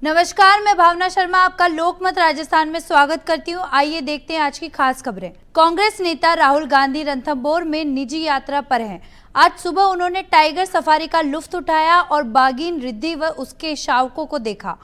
नमस्कार, मैं भावना शर्मा आपका लोकमत राजस्थान में स्वागत करती हूँ। आइए देखते हैं आज की खास खबरें। कांग्रेस नेता राहुल गांधी रणथंभौर में निजी यात्रा पर हैं। आज सुबह उन्होंने टाइगर सफारी का लुत्फ उठाया और बाघीन रिद्धि व उसके शावकों को देखा।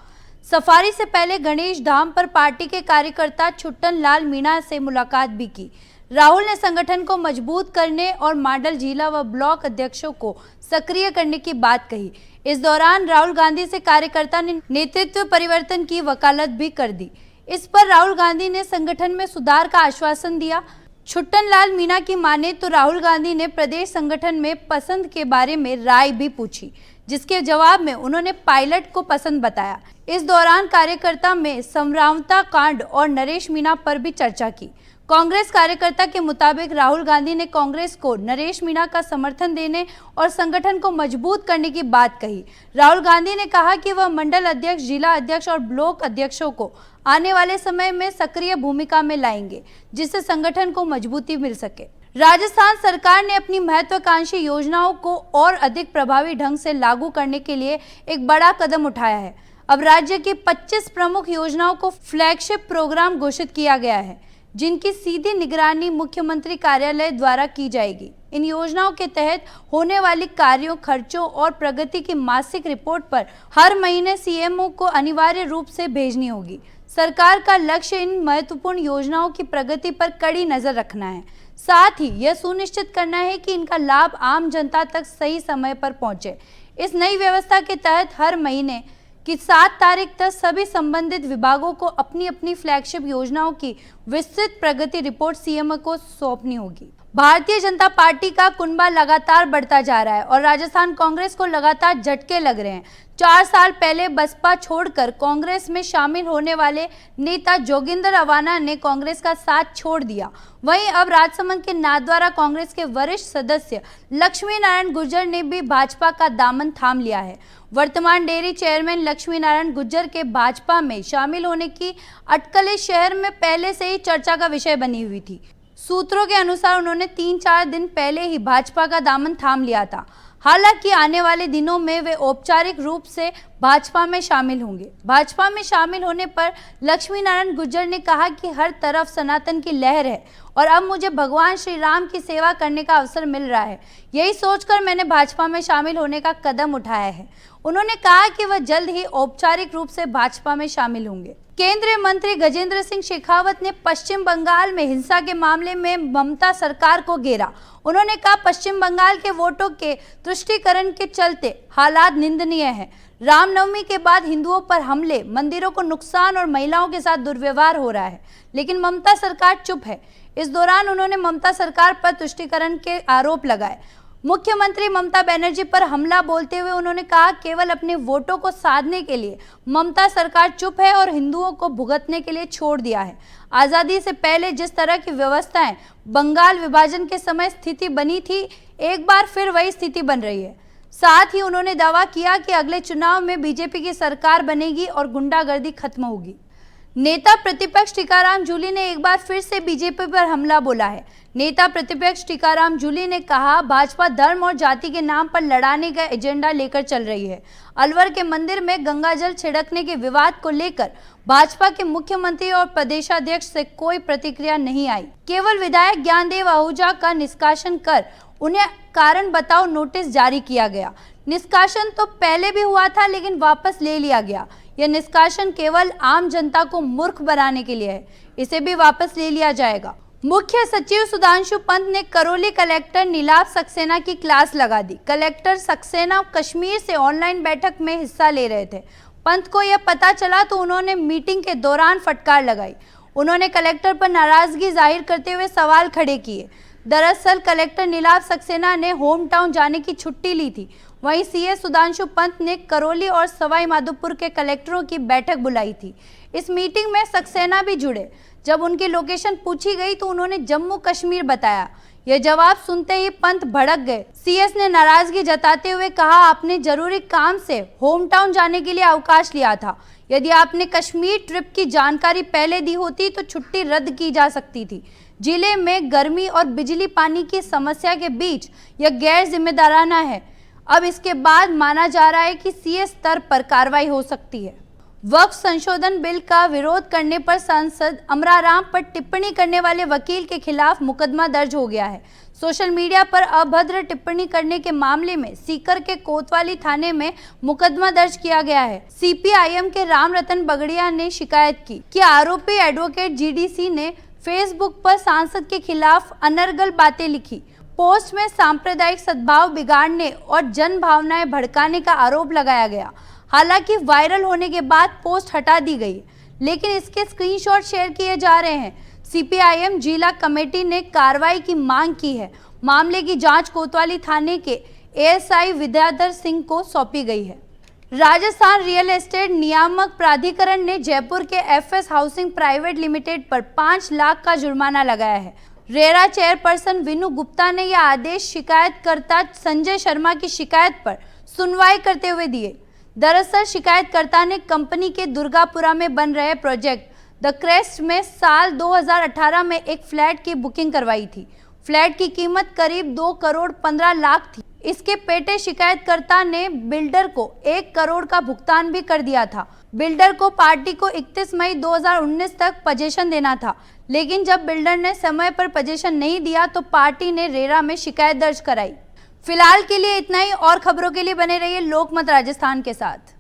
सफारी से पहले गणेश धाम पर पार्टी के कार्यकर्ता छुट्टन लाल मीणा से मुलाकात भी की। राहुल ने संगठन को मजबूत करने और मॉडल जिला व ब्लॉक अध्यक्षों को सक्रिय करने की बात कही। इस दौरान राहुल गांधी से कार्यकर्ता ने नेतृत्व परिवर्तन की वकालत भी कर दी। इस पर राहुल गांधी ने संगठन में सुधार का आश्वासन दिया। छुट्टन लाल मीणा की माने तो राहुल गांधी ने प्रदेश संगठन में पसंद के बारे में राय भी पूछी, जिसके जवाब में उन्होंने पायलट को पसंद बताया। इस दौरान कार्यकर्ता में समरावता कांड और नरेश मीणा पर भी चर्चा की। कांग्रेस कार्यकर्ता के मुताबिक राहुल गांधी ने कांग्रेस को नरेश मीणा का समर्थन देने और संगठन को मजबूत करने की बात कही। राहुल गांधी ने कहा कि वह मंडल अध्यक्ष, जिला अध्यक्ष और ब्लॉक अध्यक्षों को आने वाले समय में सक्रिय भूमिका में लाएंगे, जिससे संगठन को मजबूती मिल सके। राजस्थान सरकार ने अपनी महत्वाकांक्षी योजनाओं को और अधिक प्रभावी ढंग से लागू करने के लिए एक बड़ा कदम उठाया है। अब राज्य की 25 प्रमुख योजनाओं को फ्लैगशिप प्रोग्राम घोषित किया गया है, जिनकी सीधी निगरानी मुख्यमंत्री कार्यालय द्वारा की जाएगी। इन योजनाओं के तहत होने वाली कार्यों, खर्चों और प्रगति की मासिक रिपोर्ट पर हर महीने सीएमओ को अनिवार्य रूप से भेजनी होगी। सरकार का लक्ष्य इन महत्वपूर्ण योजनाओं की प्रगति पर कड़ी नजर रखना है, साथ ही यह सुनिश्चित करना है कि इनका लाभ आम जनता तक सही समय पर पहुंचे। इस नई व्यवस्था के तहत हर महीने कि 7 तारीख तक सभी संबंधित विभागों को अपनी अपनी फ्लैगशिप योजनाओं की विस्तृत प्रगति रिपोर्ट सीएम को सौंपनी होगी। भारतीय जनता पार्टी का कुनबा लगातार बढ़ता जा रहा है और राजस्थान कांग्रेस को लगातार झटके लग रहे हैं। 4 साल पहले बसपा छोड़कर कांग्रेस में शामिल होने वाले नेता जोगिंदर अवाना ने कांग्रेस का साथ छोड़ दिया। वहीं अब राजसमंद के नाथद्वारा कांग्रेस के वरिष्ठ सदस्य लक्ष्मी नारायण गुर्जर ने भी भाजपा का दामन थाम लिया है। वर्तमान डेयरी चेयरमैन लक्ष्मी नारायण गुर्जर के भाजपा में शामिल होने की अटकलें शहर में पहले से ही चर्चा का विषय बनी हुई थी। सूत्रों के अनुसार उन्होंने 3-4 दिन पहले ही भाजपा का दामन थाम लिया था। हालांकि आने वाले दिनों में वे औपचारिक रूप से भाजपा में शामिल होंगे। भाजपा में शामिल होने पर लक्ष्मी नारायण गुर्जर ने कहा कि हर तरफ सनातन की लहर है और अब मुझे भगवान श्री राम की सेवा करने का अवसर मिल रहा है। यही सोचकर मैंने भाजपा में शामिल होने का कदम उठाया है। उन्होंने कहा कि वह जल्द ही औपचारिक रूप से भाजपा में शामिल होंगे। केंद्रीय मंत्री गजेंद्र सिंह शेखावत ने पश्चिम बंगाल में हिंसा के मामले में ममता सरकार को घेरा। उन्होंने कहा, पश्चिम बंगाल के वोटों के तुष्टीकरण के चलते हालात निंदनीय है। रामनवमी के बाद हिंदुओं पर हमले, मंदिरों को नुकसान और महिलाओं के साथ दुर्व्यवहार हो रहा है, लेकिन ममता सरकार चुप है। इस दौरान उन्होंने ममता सरकार पर तुष्टीकरण के आरोप लगाए। मुख्यमंत्री ममता बनर्जी पर हमला बोलते हुए उन्होंने कहा, केवल अपने वोटों को साधने के लिए ममता सरकार चुप है और हिंदुओं को भुगतने के लिए छोड़ दिया है। आज़ादी से पहले जिस तरह की व्यवस्थाएं बंगाल विभाजन के समय स्थिति बनी थी, एक बार फिर वही स्थिति बन रही है। साथ ही उन्होंने दावा किया कि अगले चुनाव में बीजेपी की सरकार बनेगी और गुंडागर्दी खत्म होगी। नेता प्रतिपक्ष टीकाराम जूली ने एक बार फिर से बीजेपी पर हमला बोला है। नेता प्रतिपक्ष टीकाराम जूली ने कहा, भाजपा धर्म और जाति के नाम पर लड़ाने का एजेंडा लेकर चल रही है। अलवर के मंदिर में गंगाजल छिड़कने के विवाद को लेकर भाजपा के मुख्यमंत्री और प्रदेशाध्यक्ष से कोई प्रतिक्रिया नहीं आई। केवल विधायक ज्ञानदेव आहूजा का निष्कासन कर उन्हें कारण बताओ नोटिस जारी किया गया। निष्कासन तो पहले भी हुआ था, लेकिन वापस ले लिया गया। यह निष्कासन केवल आम जनता को मूर्ख बनाने के लिए है, इसे भी वापस ले लिया जाएगा। मुख्य सचिव सुधांशु पंत ने करौली कलेक्टर नीलाभ सक्सेना की क्लास लगा दी। कलेक्टर सक्सेना कश्मीर से ऑनलाइन बैठक में हिस्सा ले रहे थे। पंत को यह पता चला तो उन्होंने मीटिंग के दौरान फटकार लगाई। उन्होंने कलेक्टर पर नाराजगी जाहिर करते हुए सवाल खड़े किए। दरअसल कलेक्टर नीलाभ सक्सेना ने होम टाउन जाने की छुट्टी ली थी। वहीं सीएस सुधांशु पंत ने करौली और सवाई माधोपुर के कलेक्टरों की बैठक बुलाई थी। इस मीटिंग में सक्सेना भी जुड़े। जब उनकी लोकेशन पूछी गई तो उन्होंने जम्मू कश्मीर बताया। यह जवाब सुनते ही पंत भड़क गए। सीएस ने नाराजगी जताते हुए कहा, आपने जरूरी काम से होम टाउन जाने के लिए अवकाश लिया था। यदि आपने कश्मीर ट्रिप की जानकारी पहले दी होती तो छुट्टी रद्द की जा सकती थी। जिले में गर्मी और बिजली पानी की समस्या के बीच यह गैर जिम्मेदाराना है। अब इसके बाद माना जा रहा है कि सीएस स्तर पर कार्रवाई हो सकती है। वक्फ संशोधन बिल का विरोध करने पर सांसद अमराराम पर टिप्पणी करने वाले वकील के खिलाफ मुकदमा दर्ज हो गया है। सोशल मीडिया पर अभद्र टिप्पणी करने के मामले में सीकर के कोतवाली थाने में मुकदमा दर्ज किया गया है। सीपीआईएम के राम रतन बगड़िया ने शिकायत की कि आरोपी एडवोकेट जीडीसी ने फेसबुक पर सांसद के खिलाफ अनर्गल बातें लिखी। पोस्ट में सांप्रदायिक सद्भाव बिगाड़ने और जन भावनाएं भड़काने का आरोप लगाया गया। हालांकि वायरल होने के बाद पोस्ट हटा दी गई, लेकिन इसके स्क्रीनशॉट शेयर किए जा रहे हैं। सीपीआईएम जिला कमेटी ने कार्रवाई की मांग की है। मामले की जांच कोतवाली थाने के एएसआई विद्याधर सिंह को सौंपी गई है। राजस्थान रियल एस्टेट नियामक प्राधिकरण ने जयपुर के एफएस हाउसिंग प्राइवेट लिमिटेड पर 5 लाख का जुर्माना लगाया है। रेरा चेयरपर्सन विनू गुप्ता ने यह आदेश शिकायतकर्ता संजय शर्मा की शिकायत पर सुनवाई करते हुए दिए। दरअसल शिकायतकर्ता ने कंपनी के दुर्गापुरा में बन रहे प्रोजेक्ट द क्रेस्ट में साल 2018 में एक फ्लैट की बुकिंग करवाई थी। फ्लैट की कीमत करीब 2 करोड़ 15 लाख थी। इसके पेटे शिकायतकर्ता ने बिल्डर को 1 करोड़ का भुगतान भी कर दिया था। बिल्डर को पार्टी को 31 मई 2019 तक पजेशन देना था, लेकिन जब बिल्डर ने समय पर पजेशन नहीं दिया तो पार्टी ने रेरा में शिकायत दर्ज कराई। फिलहाल के लिए इतना ही। और खबरों के लिए बने रहिए लोकमत राजस्थान के साथ।